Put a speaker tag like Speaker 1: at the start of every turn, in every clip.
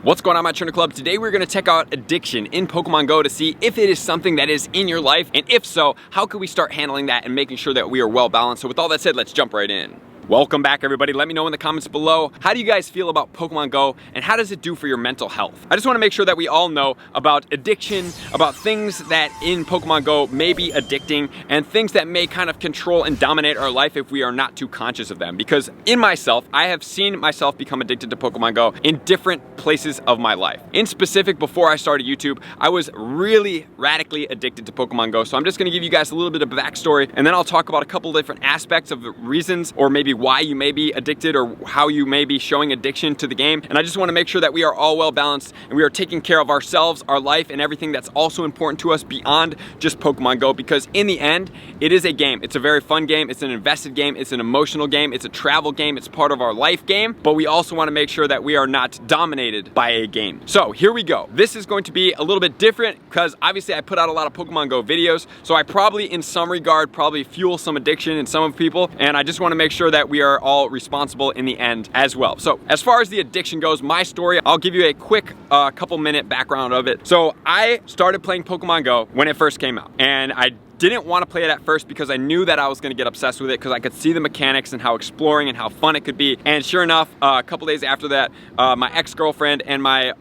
Speaker 1: What's going on, my Trainer Club? Today we're going to check out addiction in Pokemon Go to see if it is something that is in your life, and if so, how can we start handling that and making sure that we are well balanced. So with all that said, let's jump right in. Welcome back, everybody. Let me know in the comments below, how do you guys feel about Pokemon Go and how does it do for your mental health? I just want to make sure that we all know about addiction, about things that in Pokemon Go may be addicting, and things that may kind of control and dominate our life if we are not too conscious of them. Because in myself, I have seen myself become addicted to Pokemon Go in different places of my life. In specific, before I started YouTube, I was really radically addicted to Pokemon Go. So I'm just going to give you guys a little bit of backstory, and then I'll talk about a couple different aspects of the reasons, or maybe why you may be addicted or how you may be showing addiction to the game. And I just want to make sure that we are all well balanced and we are taking care of ourselves, our life, and everything that's also important to us beyond just Pokemon Go, because in the end, it is a game. It's a very fun game. It's an invested game. It's an emotional game. It's a travel game. It's part of our life game, but we also want to make sure that we are not dominated by a game. So here we go. This is going to be a little bit different because obviously I put out a lot of Pokemon Go videos, so I probably in some regard fuel some addiction in some of people, and I just want to make sure that we are all responsible in the end as well. So as far as the addiction goes, my story, I'll give you a quick couple minute background of it. So I started playing Pokemon Go when it first came out, and I didn't want to play it at first because I knew that I was going to get obsessed with it because I could see the mechanics and how exploring and how fun it could be. And sure enough, a couple days after that, my ex-girlfriend and my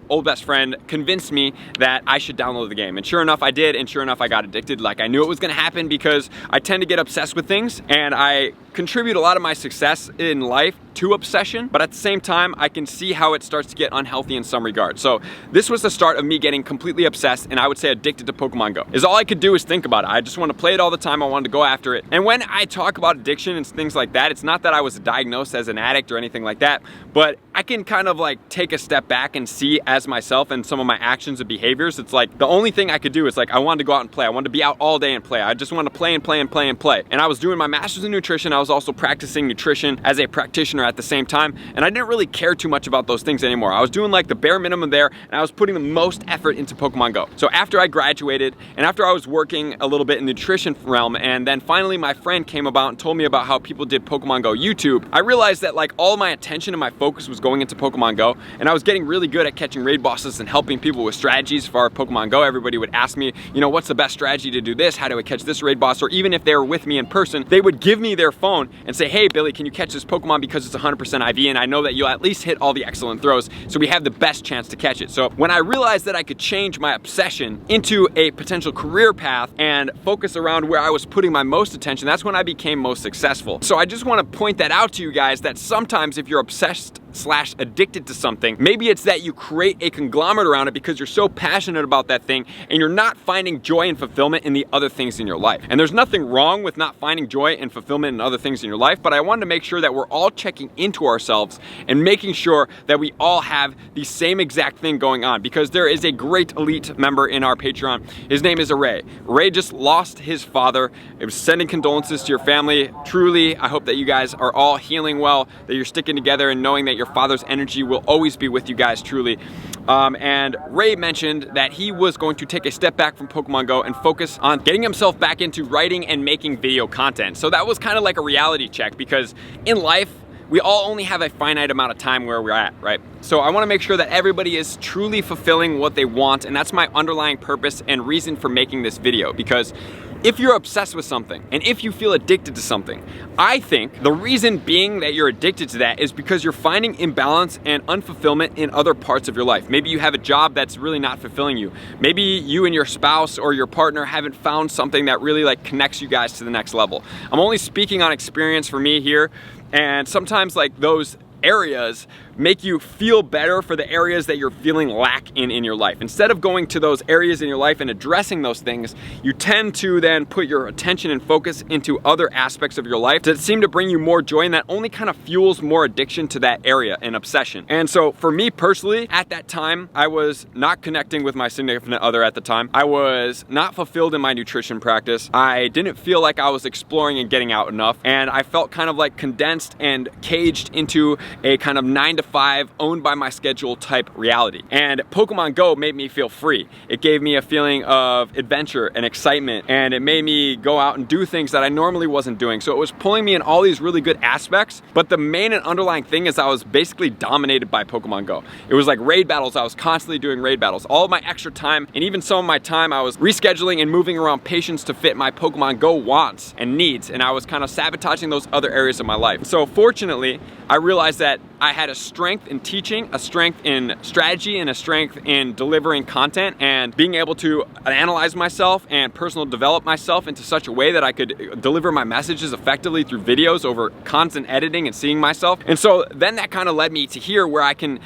Speaker 1: old best friend convinced me that I should download the game. And sure enough, I did, and sure enough, I got addicted. Like, I knew it was going to happen because I tend to get obsessed with things, and I contribute a lot of my success in life to obsession, but at the same time, I can see how it starts to get unhealthy in some regard. So this was the start of me getting completely obsessed, and I would say addicted to Pokemon Go. Is all I could do is think about it. I just want to play it all the time. I wanted to go after it. And when I talk about addiction and things like that, it's not that I was diagnosed as an addict or anything like that, but I can kind of like take a step back and see as myself and some of my actions and behaviors. It's like the only thing I could do is like, I wanted to go out and play. I wanted to be out all day and play. I just wanted to play and play and play and play. And I was doing my master's in nutrition. I was also practicing nutrition as a practitioner at the same time. And I didn't really care too much about those things anymore. I was doing like the bare minimum there, and I was putting the most effort into Pokemon Go. So after I graduated and after I was working a little bit in the nutrition realm, and then finally my friend came about and told me about how people did Pokemon Go YouTube, I realized that like all my attention and my focus was going into Pokemon Go, and I was getting really good at catching raid bosses and helping people with strategies for Pokemon Go. Everybody would ask me, you know, what's the best strategy to do this? How do I catch this raid boss? Or even if they were with me in person, they would give me their phone and say, hey Billy, can you catch this Pokemon because it's 100% IV, and I know that you'll at least hit all the excellent throws, so we have the best chance to catch it. So when I realized that I could change my obsession into a potential career path and focus around where I was putting my most attention, that's when I became most successful. So I just want to point that out to you guys, that sometimes if you're obsessed / addicted to something, maybe it's that you create a conglomerate around it because you're so passionate about that thing and you're not finding joy and fulfillment in the other things in your life. And there's nothing wrong with not finding joy and fulfillment in other things in your life, but I wanted to make sure that we're all checking into ourselves and making sure that we all have the same exact thing going on, because there is a great elite member in our Patreon. His name is Ray. Ray just lost his father. It was sending condolences to your family. Truly, I hope that you guys are all healing well, that you're sticking together and knowing that your father's energy will always be with you guys, truly. And Ray mentioned that he was going to take a step back from Pokemon Go and focus on getting himself back into writing and making video content. So that was kind of like a reality check, because in life, we all only have a finite amount of time where we're at, right? So I want to make sure that everybody is truly fulfilling what they want, and that's my underlying purpose and reason for making this video. Because if you're obsessed with something and if you feel addicted to something, I think the reason being that you're addicted to that is because you're finding imbalance and unfulfillment in other parts of your life. Maybe you have a job that's really not fulfilling you. Maybe you and your spouse or your partner haven't found something that really like connects you guys to the next level. I'm only speaking on experience for me here, and sometimes like those areas make you feel better for the areas that you're feeling lack in your life. Instead of going to those areas in your life and addressing those things, you tend to then put your attention and focus into other aspects of your life that seem to bring you more joy, and that only kind of fuels more addiction to that area and obsession. And so for me personally, at that time, I was not connecting with my significant other at the time. I was not fulfilled in my nutrition practice. I didn't feel like I was exploring and getting out enough, and I felt kind of like condensed and caged into a kind of 9 to 5, owned by my schedule type reality. And Pokemon Go made me feel free. It gave me a feeling of adventure and excitement, and it made me go out and do things that I normally wasn't doing. So it was pulling me in all these really good aspects, but the main and underlying thing is I was basically dominated by Pokemon Go. It was like raid battles. I was constantly doing raid battles. All of my extra time, and even some of my time, I was rescheduling and moving around patients to fit my Pokemon Go wants and needs, and I was kind of sabotaging those other areas of my life. So fortunately, I realized that I had a strength in teaching, a strength in strategy, and a strength in delivering content and being able to analyze myself and personal develop myself into such a way that I could deliver my messages effectively through videos over constant editing and seeing myself. And so then that kind of led me to here where I can,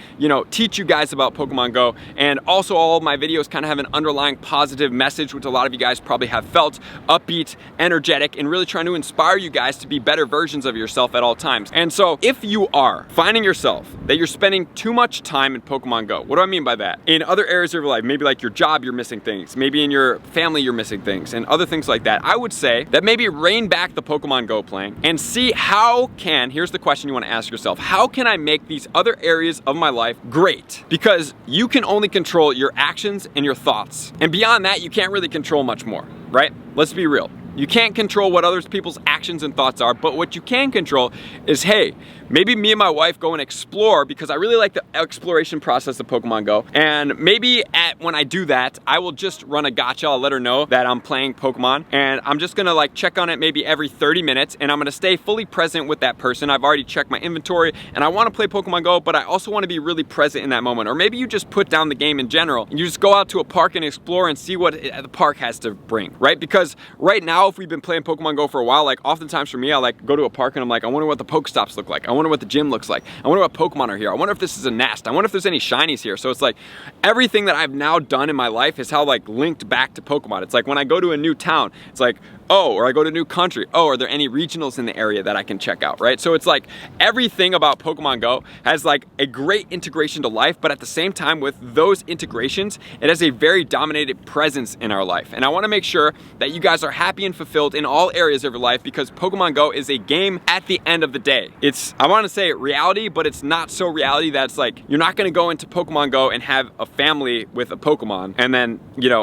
Speaker 1: teach you guys about Pokemon Go, and also all of my videos kind of have an underlying positive message, which a lot of you guys probably have felt, upbeat, energetic, and really trying to inspire you guys to be better versions of yourself at all times. And so if you are finding yourself that you're spending too much time in Pokemon Go, what do I mean by that? In other areas of your life, maybe like your job, you're missing things. Maybe in your family, you're missing things, and other things like that. I would say that maybe rein back the Pokemon Go playing and see here's the question you want to ask yourself, how can I make these other areas of my life great? Because you can only control your actions and your thoughts. And beyond that, you can't really control much more, right? Let's be real. You can't control what other people's actions and thoughts are, but what you can control is, hey, maybe me and my wife go and explore, because I really like the exploration process of Pokemon Go. And maybe when I do that, I will just run a gacha. I'll let her know that I'm playing Pokemon, and I'm just gonna like check on it maybe every 30 minutes, and I'm gonna stay fully present with that person. I've already checked my inventory, and I wanna play Pokemon Go, but I also wanna be really present in that moment. Or maybe you just put down the game in general, and you just go out to a park and explore and see what the park has to bring, right? Because right now, if we've been playing Pokemon Go for a while, like oftentimes for me, I like go to a park and I'm like, I wonder what the Pokestops look like. I wonder what the gym looks like. I wonder what Pokemon are here. I wonder if this is a nest. I wonder if there's any shinies here. So it's like everything that I've now done in my life is how like linked back to Pokemon. It's like when I go to a new town, it's like, oh, or I go to a new country, oh, are there any regionals in the area that I can check out, right? So it's like everything about Pokemon Go has like a great integration to life, but at the same time with those integrations, it has a very dominated presence in our life. And I wanna make sure that you guys are happy and fulfilled in all areas of your life, because Pokemon Go is a game at the end of the day. It's, I wanna say reality, but it's not so reality that it's like, you're not gonna go into Pokemon Go and have a family with a Pokemon and then,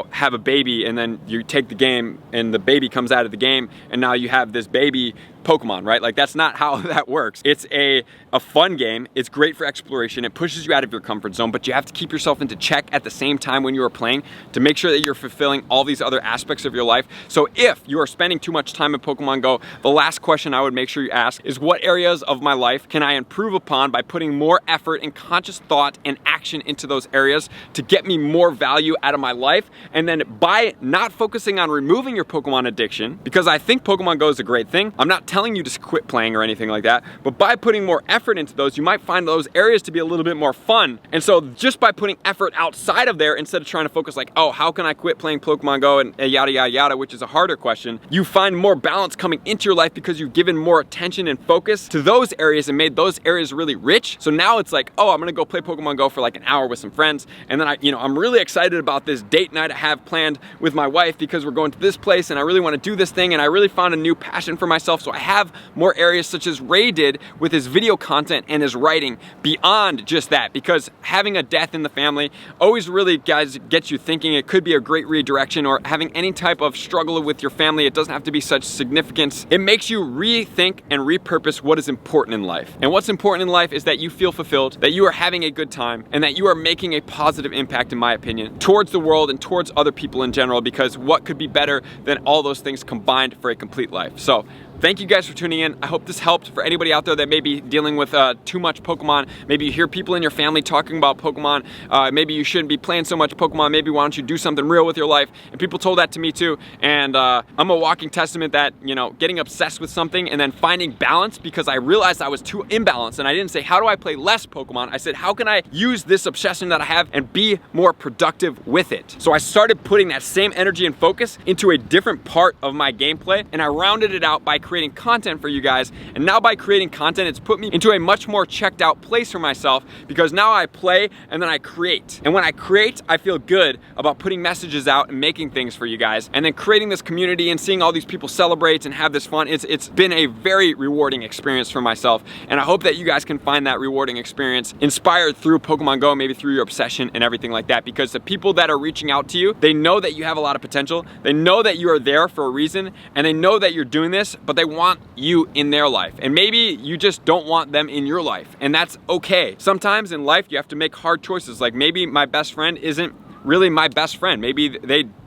Speaker 1: have a baby, and then you take the game and the baby comes out of the game and now you have this baby Pokemon, right? Like that's not how that works. It's a fun game. It's great for exploration. It pushes you out of your comfort zone, but you have to keep yourself into check at the same time when you are playing to make sure that you're fulfilling all these other aspects of your life. So if you are spending too much time in Pokemon Go, the last question I would make sure you ask is, what areas of my life can I improve upon by putting more effort and conscious thought and action into those areas to get me more value out of my life? And then by not focusing on removing your Pokemon addiction, because I think Pokemon Go is a great thing. I'm not telling you to quit playing or anything like that, but by putting more effort into those, you might find those areas to be a little bit more fun. And so just by putting effort outside of there, instead of trying to focus like, oh, how can I quit playing Pokemon Go and yada, yada, yada, which is a harder question, you find more balance coming into your life because you've given more attention and focus to those areas and made those areas really rich. So now it's like, oh, I'm gonna go play Pokemon Go for like an hour with some friends. And then I'm really excited about this date night I have planned with my wife because we're going to this place and I really wanna do this thing, and I really found a new passion for myself. So I have more areas, such as Ray did with his video content and his writing, beyond just that, because having a death in the family always really, guys, gets you thinking. It could be a great redirection, or having any type of struggle with your family. It doesn't have to be such significance. It makes you rethink and repurpose what is important in life. And what's important in life is that you feel fulfilled, that you are having a good time, and that you are making a positive impact, in my opinion, towards the world and towards other people in general, because what could be better than all those things combined for a complete life? So thank you guys for tuning in. I hope this helped for anybody out there that may be dealing with too much Pokemon. Maybe you hear people in your family talking about Pokemon. Maybe you shouldn't be playing so much Pokemon. Maybe why don't you do something real with your life? And people told that to me too. And I'm a walking testament that, getting obsessed with something and then finding balance, because I realized I was too imbalanced. And I didn't say, how do I play less Pokemon? I said, how can I use this obsession that I have and be more productive with it? So I started putting that same energy and focus into a different part of my gameplay, and I rounded it out by creating content for you guys. And now by creating content, it's put me into a much more checked out place for myself, because now I play and then I create. And when I create, I feel good about putting messages out and making things for you guys, and then creating this community and seeing all these people celebrate and have this fun. It's been a very rewarding experience for myself, and I hope that you guys can find that rewarding experience inspired through Pokemon Go, maybe through your obsession and everything like that, because the people that are reaching out to you, they know that you have a lot of potential, they know that you are there for a reason, and they know that you're doing this, but they want you in their life. And maybe you just don't want them in your life, and that's okay. Sometimes in life you have to make hard choices. Like, maybe my best friend isn't really my best friend. Maybe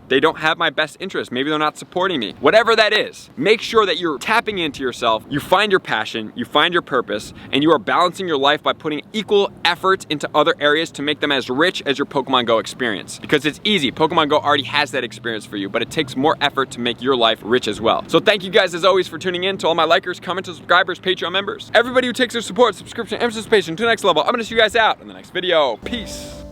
Speaker 1: they don't have my best interest. Maybe they're not supporting me. Whatever that is, make sure that you're tapping into yourself, you find your passion, you find your purpose, and you are balancing your life by putting equal effort into other areas to make them as rich as your Pokemon Go experience. Because it's easy, Pokemon Go already has that experience for you, but it takes more effort to make your life rich as well. So thank you guys as always for tuning in, to all my likers, commenters, subscribers, Patreon members, everybody who takes their support, subscription, and participation to the next level. I'm gonna see you guys out in the next video. Peace.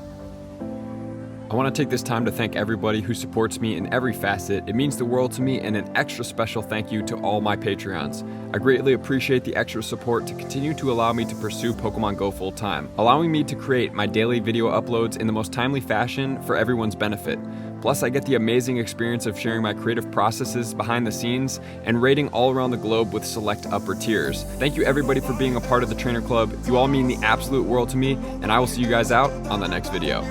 Speaker 1: I want to take this time to thank everybody who supports me in every facet. It means the world to me, and an extra special thank you to all my Patreons. I greatly appreciate the extra support to continue to allow me to pursue Pokemon Go full time, allowing me to create my daily video uploads in the most timely fashion for everyone's benefit. Plus, I get the amazing experience of sharing my creative processes behind the scenes and raiding all around the globe with select upper tiers. Thank you everybody for being a part of the Trainer Club. You all mean the absolute world to me, and I will see you guys out on the next video.